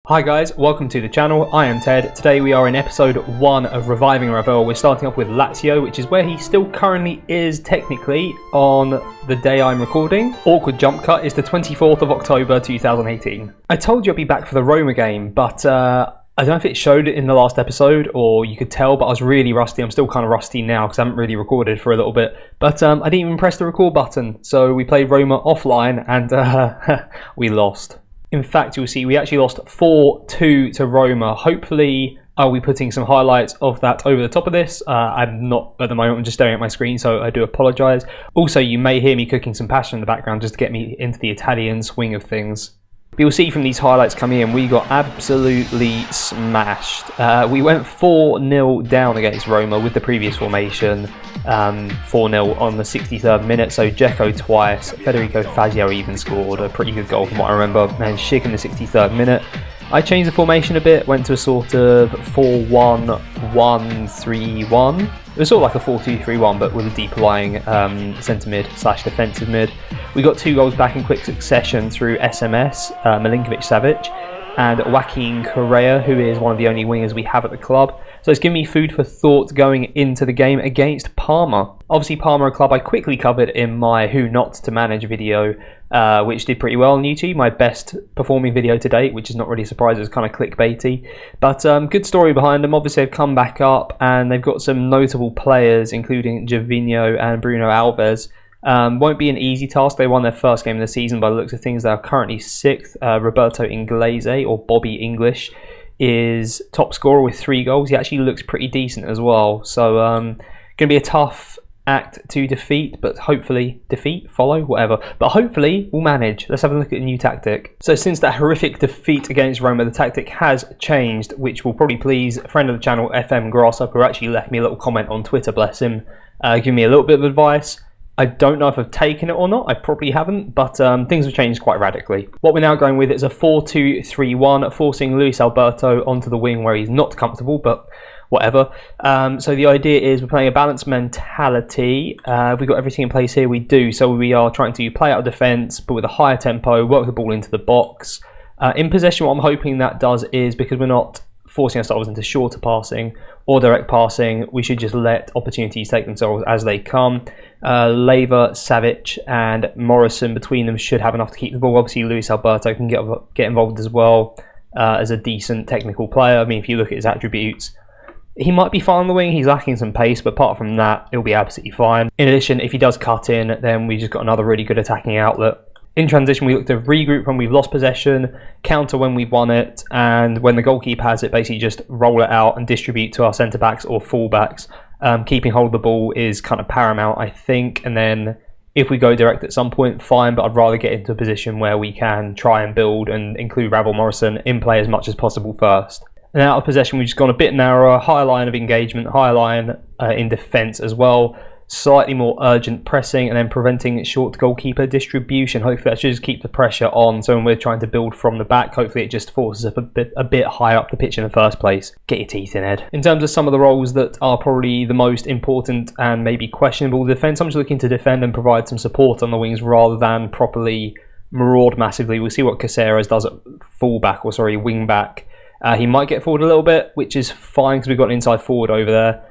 Hi guys, welcome to the channel. I am Ted. Today we are in episode 1 of Reviving Ravel. We're starting off with Lazio, which is where he still currently is technically on the day I'm recording. Awkward jump cut is the 24th of October 2018. I told you I'd be back for the Roma game, but I don't know if it showed it in the last episode or you could tell, but I was really rusty. I'm still kind of rusty now because I haven't really recorded for a little bit. But I didn't even press the record button, so we played Roma offline and we lost. In fact, you'll see we actually lost 4-2 to Roma. Hopefully, I'll be putting some highlights of that over the top of this. I'm not at the moment, I'm just staring at my screen, so I do apologise. Also, you may hear me cooking some pasta in the background just to get me into the Italian swing of things. But you'll see from these highlights coming in, we got absolutely smashed. We went 4-0 down against Roma with the previous formation. 4-0 on the 63rd minute, so Dzeko twice, Federico Fazio even scored a pretty good goal from what I remember, and Schick in the 63rd minute. I changed the formation a bit, went to a sort of 4-1-1-3-1. It was sort of like a 4-2-3-1, but with a deeper lying centre mid / defensive mid. We got 2 goals back in quick succession through SMS, Milinkovic-Savic, and Joaquin Correa, who is one of the only wingers we have at the club. So it's given me food for thought going into the game against Parma. Obviously Parma, a club I quickly covered in my Who Not to Manage video, which did pretty well on YouTube. My best performing video to date, which is not really a surprise, it's kind of clickbaity. But good story behind them. Obviously they've come back up and they've got some notable players, including Gervinho and Bruno Alves. Won't be an easy task. They won their first game of the season by the looks of things. They are currently 6th. Roberto Inglese, or Bobby English, is top scorer with 3 goals. He actually looks pretty decent as well. So going to be a tough act to defeat, but hopefully follow, whatever. But hopefully we'll manage. Let's have a look at a new tactic. So since that horrific defeat against Roma, the tactic has changed, which will probably please a friend of the channel, FM Grasshopper, who actually left me a little comment on Twitter, bless him, giving me a little bit of advice. I don't know if I've taken it or not, I probably haven't, but things have changed quite radically. What we're now going with is a 4-2-3-1, forcing Luis Alberto onto the wing where he's not comfortable, but whatever. So the idea is we're playing a balanced mentality. Have we got everything in place here? We do. So we are trying to play out of defence, but with a higher tempo, work the ball into the box. In possession, what I'm hoping that does is, because we're not forcing ourselves into shorter passing or direct passing, we should just let opportunities take themselves as they come. Leva, Savic and Morrison between them should have enough to keep the ball. Obviously Luis Alberto can get involved as well as a decent technical player. I mean, if you look at his attributes, he might be fine on the wing. He's lacking some pace, but apart from that, it'll be absolutely fine. In addition, if he does cut in, then we just got another really good attacking outlet. In transition, we look to regroup when we've lost possession, counter when we've won it, and when the goalkeeper has it, basically just roll it out and distribute to our centre-backs or full-backs. Keeping hold of the ball is kind of paramount, I think, and then if we go direct at some point, fine, but I'd rather get into a position where we can try and build and include Ravel Morrison in play as much as possible first. And out of possession, we've just gone a bit narrower, higher line of engagement, higher line in defence as well. Slightly more urgent pressing and then preventing short goalkeeper distribution. Hopefully that should just keep the pressure on, so when we're trying to build from the back, hopefully it just forces us a bit higher up the pitch in the first place. Get your teeth in, Ed. In terms of some of the roles that are probably the most important and maybe questionable defence, I'm just looking to defend and provide some support on the wings rather than properly maraud massively. We'll see what Caceres does at wing back. He might get forward a little bit, which is fine because we've got an inside forward over there.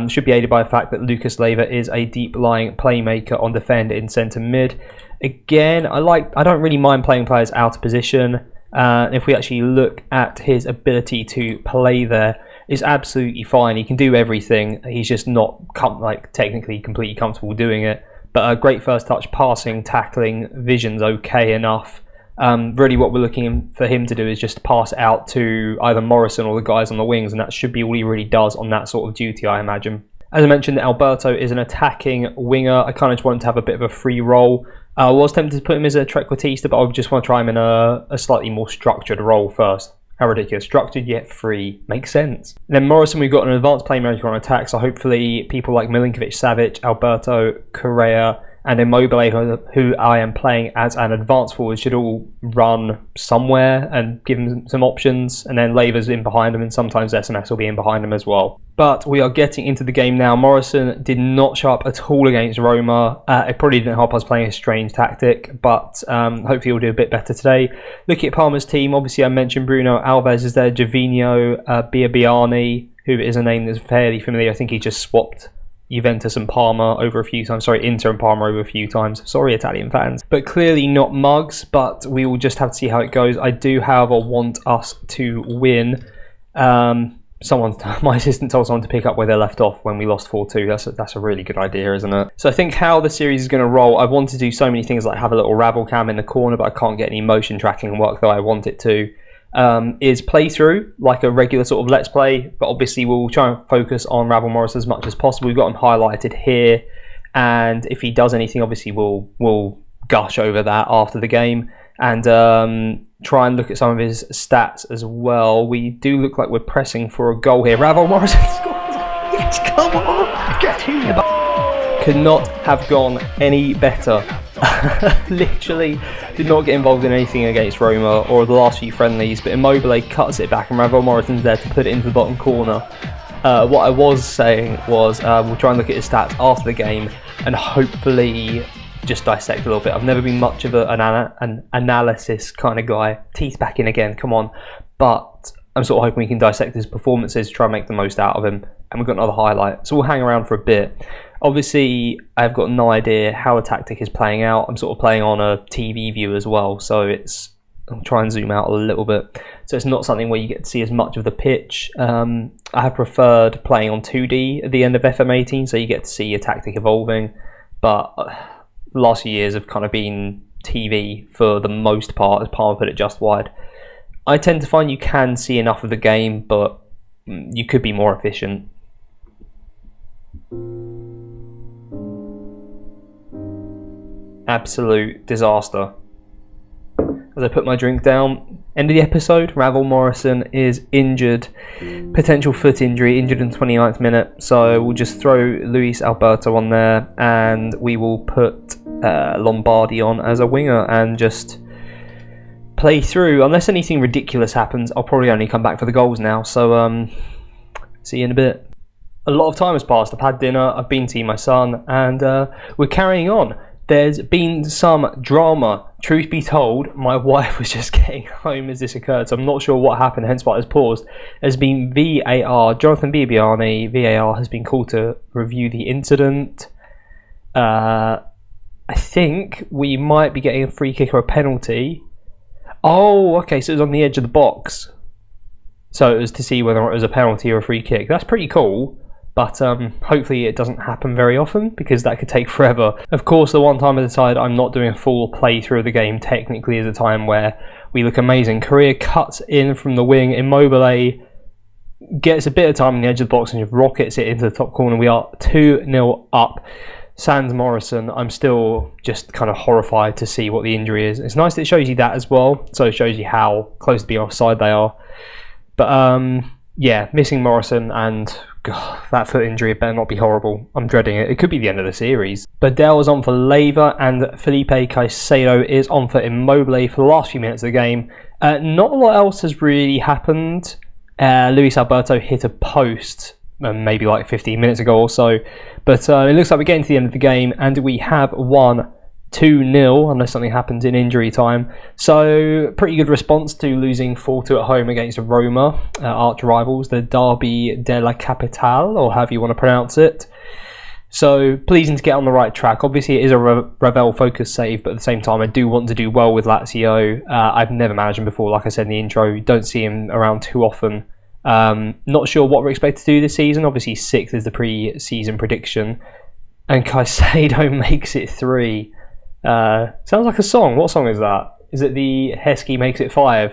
Should be aided by the fact that Lucas Leiva is a deep-lying playmaker on defend in centre mid. Again, I don't really mind playing players out of position. If we actually look at his ability to play there, it's absolutely fine. He can do everything. He's just not technically completely comfortable doing it. But a great first touch, passing, tackling, vision's okay enough. Really what we're looking for him to do is just pass out to either Morrison or the guys on the wings, and that should be all he really does on that sort of duty, I imagine. As I mentioned, Alberto is an attacking winger. I kind of just wanted to have a bit of a free role. I was tempted to put him as a trequartista, but I just want to try him in a slightly more structured role first. How ridiculous. Structured yet free. Makes sense. And then Morrison, we've got an advanced playmaker on attack, so hopefully people like Milinkovic-Savic, Alberto, Correa and Immobile, who I am playing as an advanced forward, should all run somewhere and give him some options. And then Leiva's in behind him, and sometimes SMS will be in behind him as well. But we are getting into the game now. Morrison did not show up at all against Roma. It probably didn't help us playing a strange tactic, but hopefully he'll do a bit better today. Looking at Parma's team, obviously I mentioned Bruno Alves is there, Gervinho, Biabiani, who is a name that's fairly familiar. I think he just swapped Juventus and Parma over a few times. Sorry, Inter and Parma over a few times. Sorry, Italian fans. But clearly not mugs, but we will just have to see how it goes. I do, however, want us to win. My assistant told someone to pick up where they left off when we lost 4-2. That's a really good idea, isn't it? So I think how the series is going to roll, I want to do so many things like have a little Ravel cam in the corner, but I can't get any motion tracking and work that I want it to. Is play through like a regular sort of let's play, but obviously we'll try and focus on Ravel Morrison as much as possible. We've got him highlighted here, and if he does anything, obviously we'll gush over that after the game, and try and look at some of his stats as well. We do look like we're pressing for a goal here. Ravel Morrison scores! Yes, come on! Get here! Could not have gone any better. Literally did not get involved in anything against Roma or the last few friendlies, but Immobile cuts it back and Ravel Morrison's there to put it into the bottom corner. What I was saying was we'll try and look at his stats after the game and hopefully just dissect a little bit. I've never been much of an analysis kind of guy. Teeth back in again, come on. But I'm sort of hoping we can dissect his performances, try and make the most out of him. And we've got another highlight, so we'll hang around for a bit. Obviously, I've got no idea how the tactic is playing out. I'm sort of playing on a TV view as well, so I'll try and zoom out a little bit. So it's not something where you get to see as much of the pitch. I have preferred playing on 2D at the end of FM19, so you get to see a tactic evolving. But the last few years have kind of been TV for the most part, as Parma put it just wide. I tend to find you can see enough of the game, but you could be more efficient. Absolute disaster. As I put my drink down, end of the episode, Ravel Morrison is injured, potential foot injury, injured in the 29th minute, so we'll just throw Luis Alberto on there and we will put Lombardi on as a winger and just play through. Unless anything ridiculous happens, I'll probably only come back for the goals now, so see you in a bit. A lot of time has passed. I've had dinner, I've been seeing my son, and we're carrying on. There's been some drama. Truth be told, my wife was just getting home as this occurred, so I'm not sure what happened, hence why it was paused. There's been VAR. Jonathan Biabiani, VAR, has been called to review the incident. I think we might be getting a free kick or a penalty. Oh, okay, so it was on the edge of the box. So it was to see whether it was a penalty or a free kick. That's pretty cool. But hopefully it doesn't happen very often, because that could take forever. Of course, the one time I decide I'm not doing a full playthrough of the game technically is a time where we look amazing. Correa cuts in from the wing. Immobile gets a bit of time on the edge of the box and just rockets it into the top corner. We are 2-0 up. Sans Morrison, I'm still just kind of horrified to see what the injury is. It's nice that it shows you that as well, so it shows you how close to being offside they are. But yeah, missing Morrison, and God, that foot injury better not be horrible. I'm dreading it. It could be the end of the series. Badell is on for Leyva, and Felipe Caicedo is on for Immobile for the last few minutes of the game. Not a lot else has really happened. Luis Alberto hit a post maybe like 15 minutes ago or so. But it looks like we're getting to the end of the game, and we have won 2-0 unless something happens in injury time. So pretty good response to losing 4-2 at home against Roma, arch rivals, the Derby della Capitale, or however you want to pronounce it. So pleasing to get on the right track. Obviously it is a Ravel focused save, but at the same time I do want to do well with Lazio. I've never managed him before, like I said in the intro. Don't see him around too often. Not sure what we're expected to do this season. Obviously 6th is the pre-season prediction, and Caicedo makes it 3. Sounds like a song. What song is that? Is it the Heskey Makes It 5?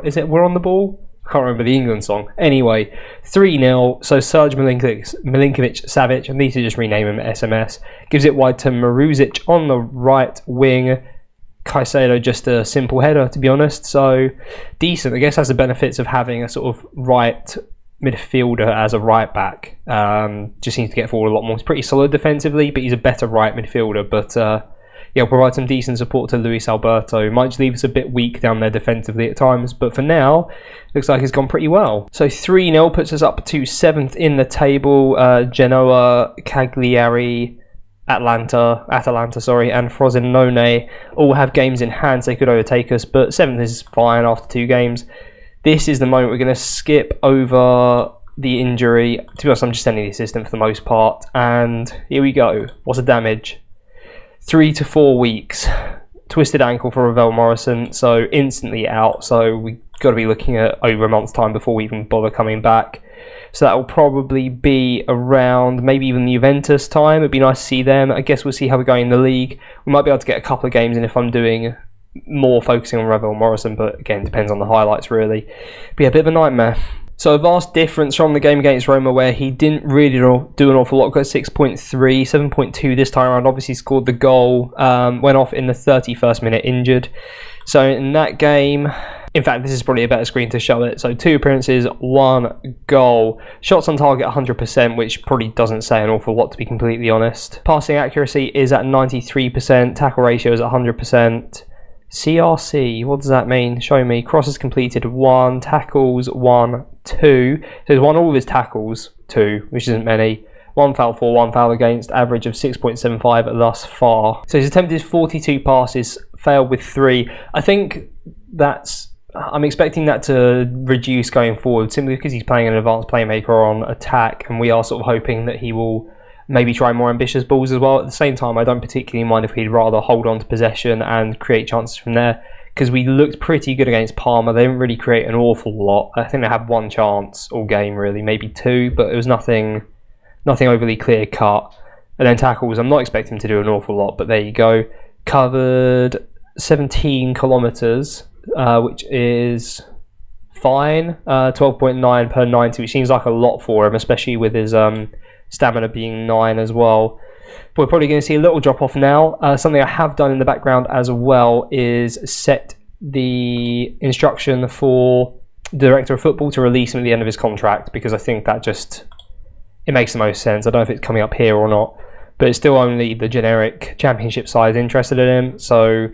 Is it We're on the Ball? I can't remember the England song. Anyway, 3-0. So Serge Milinkovic-Savic, I need to just rename him SMS, gives it wide to Maruzic on the right wing. Caicedo just a simple header, to be honest. So decent. I guess that's the benefits of having a sort of right midfielder as a right back. Just seems to get forward a lot more. He's pretty solid defensively, but he's a better right midfielder. But he'll provide some decent support to Luis Alberto. Might just leave us a bit weak down there defensively at times, but for now, looks like it's gone pretty well. So 3-0 puts us up to 7th in the table. Genoa, Cagliari, Atalanta, and Frosinone all have games in hand, so they could overtake us, but 7th is fine after 2 games. This is the moment we're going to skip over the injury. To be honest, I'm just sending the assistant for the most part, and here we go. What's the damage? 3 to 4 weeks. Twisted ankle for Ravel Morrison, so instantly out, so we've got to be looking at over a month's time before we even bother coming back. So that will probably be around maybe even Juventus time. It'd be nice to see them. I guess we'll see how we're going in the league. We might be able to get a couple of games in if I'm doing more focusing on Ravel Morrison, but again, depends on the highlights really. But yeah, a bit of a nightmare. So a vast difference from the game against Roma, where he didn't really do an awful lot. Got 6.3, 7.2 this time around. Obviously scored the goal, went off in the 31st minute injured. So in that game, in fact, this is probably a better screen to show it. So 2 appearances, 1 goal. Shots on target 100%, which probably doesn't say an awful lot, to be completely honest. Passing accuracy is at 93%. Tackle ratio is at 100%. CRC, what does that mean? Show me. Crosses completed 1, tackles 1, 2. So he's won all of his tackles, 2, which isn't many. 1 foul for, 1 foul against, average of 6.75 thus far. So he's attempted 42 passes, failed with 3. I think I'm expecting that to reduce going forward, simply because he's playing an advanced playmaker on attack, and we are sort of hoping that he will maybe try more ambitious balls as well. At the same time, I don't particularly mind if he'd rather hold on to possession and create chances from there, because we looked pretty good against Parma. They didn't really create an awful lot. I think they had 1 chance all game really, maybe 2, but it was nothing overly clear cut. And then tackles, I'm not expecting him to do an awful lot, but there you go. Covered 17 kilometres, which is fine. 12.9 per 90, which seems like a lot for him, especially with his stamina being 9 as well. But we're probably going to see a little drop off now. Something I have done in the background as well is set the instruction for the director of football to release him at the end of his contract, because I think that it makes the most sense. I don't know if it's coming up here or not, but it's still only the generic championship side interested in him, so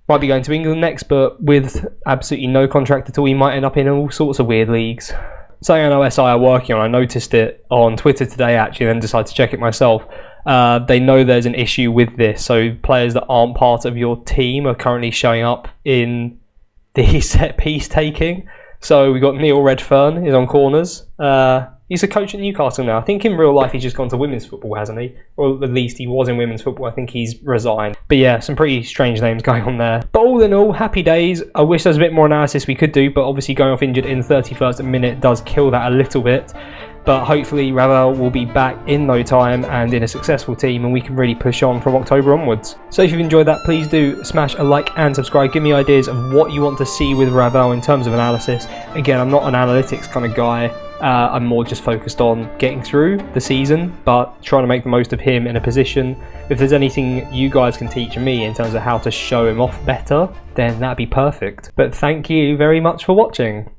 might be going to England next, but with absolutely no contract at all, he might end up in all sorts of weird leagues. Something I know SI are working on, I noticed it on Twitter today actually, then decided to check it myself. They know there's an issue with this, so players that aren't part of your team are currently showing up in the set piece taking. So we got Neil Redfern is on corners. He's a coach at Newcastle now. I think in real life he's just gone to women's football, hasn't he? Or at least he was in women's football. I think he's resigned. But yeah, some pretty strange names going on there. But all in all, happy days. I wish there was a bit more analysis we could do, but obviously going off injured in the 31st minute does kill that a little bit. But hopefully Ravel will be back in no time and in a successful team, and we can really push on from October onwards. So if you've enjoyed that, please do smash a like and subscribe. Give me ideas of what you want to see with Ravel in terms of analysis. Again, I'm not an analytics kind of guy. I'm more just focused on getting through the season, but trying to make the most of him in a position. If there's anything you guys can teach me in terms of how to show him off better, then that'd be perfect. But thank you very much for watching.